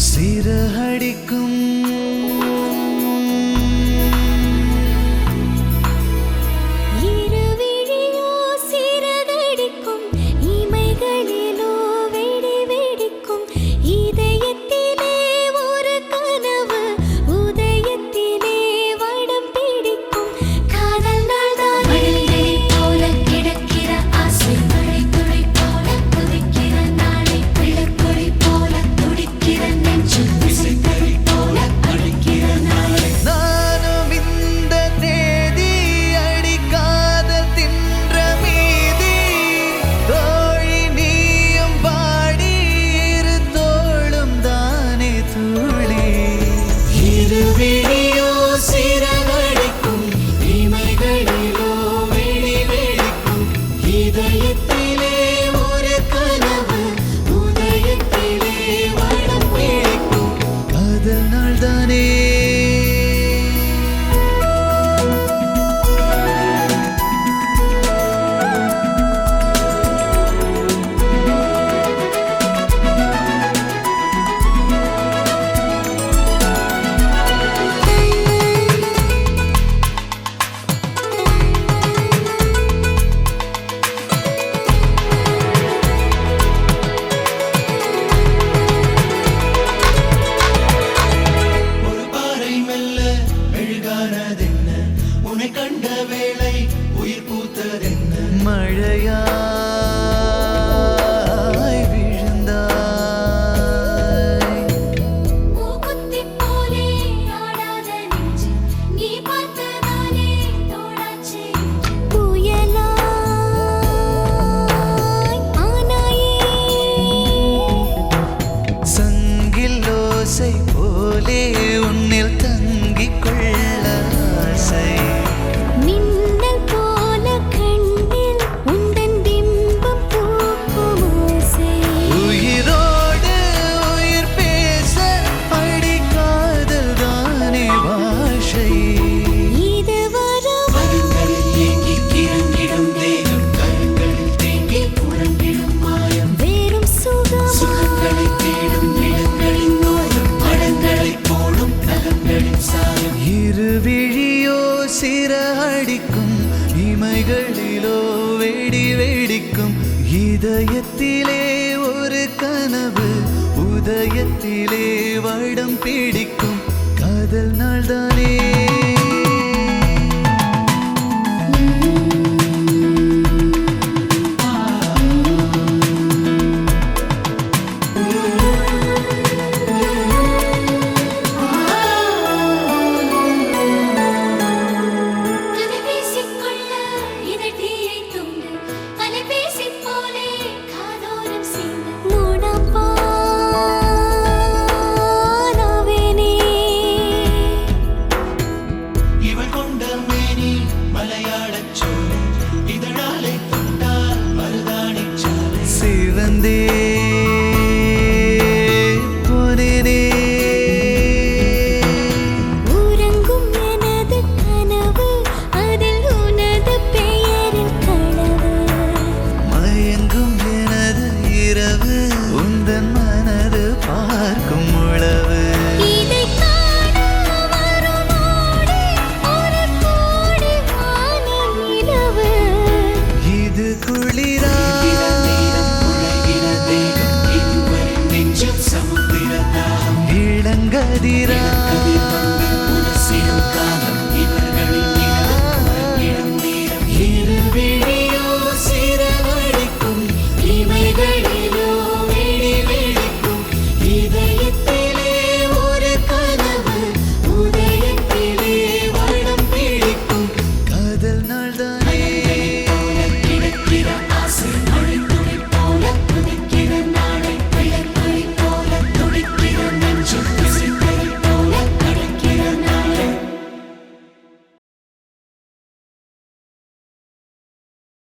சிறகடிக்கும் இருவிழியோ சிறகடிக்கும் இமைகளிலோ வெடி வெடிக்கும் இதயத்திலே ஒரு கனவு உதயத்திலே வடம் பிடிக்கும் காதல் நாள்தான் மழை போல கிடக்கிற ஆசை மழை துளி போல கொதிக்கிற நாளை பிள்ளைக்குழி போல துடிக்கிற நெஞ்சு விசைத்தறி போல அடிக்கிற நாளை நானும் இந்த தேதி அடிக்காத தின்ற மீதி தோழி நீயும் பாடி இரு தோளும் தானே தூளி இருவிழியோ சிறகடிக்கும் இமைகளிலோ வெடி வெடிக்கும் இதயத்திலே ஒரு கனவு உதயத்திலே வடம் பிடிக்கும் காதல் நாள் தானே ஒரு பாறை மெல்ல மெழுகானதென்ன உன்னை கண்ட வேளை உயிர் பூத்ததென்ன மழையாய் விழுந்தாய் மூக்குத்தி போலே ஆடாத நெஞ்சு நீ பார்த்ததாலே தோடாச்சு புயலாய் ஆனாயே சங்கில் ஓசை போலே உன்னில் தங்கிக் கொள்ள ஆசை மின்னல் போல கண்ணில் உந்தன் பிம்பம் பூக்கும் ஓசை உயிரோடு உயிர் பேச அடிக்காதல் தானே பாஷை இது வரும் மனங்களில் ஏங்கி கிறங்கிடும் தேகம் கரங்களில் தேங்கி உறங்கிடும் மாயம் வேறும் சுகம் சுகங்களை தேடும் இடங்களின் நோயம் மடங்களைப் போடும் நகங்களின் சாயம் இருவிழியோ சிறகடிக்கும் இமைகளிலோ வெடி வெடிக்கும் இதயத்திலே ஒரு கனவு உதயத்திலே வடம் பிடிக்கும் காதல் நாள் தானே அலைபேசிக்குள்ள இதழ்தீயை துண்டு அலைபேசி போலே காதோரம் சிந்து மூடப்பானாவேனே இவள் கொண்ட மேனி மலையாளச் சோலை இதழாலை தொட்டால் மருதாணிச் சாலை சிவந்தே போனேனே உறங்கும் எனது கனவு அதில் உனது பெயரில் களவு மயங்கும் எனது இரவு உந்தன் மனது பார்க்கும் உளவு இதை காண வருமோடி ஒரு கோடி வான நிலவு இது குளிரா உலகின தேகம் இதுவரை நெஞ்சில் சமுத்திர தாகம் இளங்கதிரா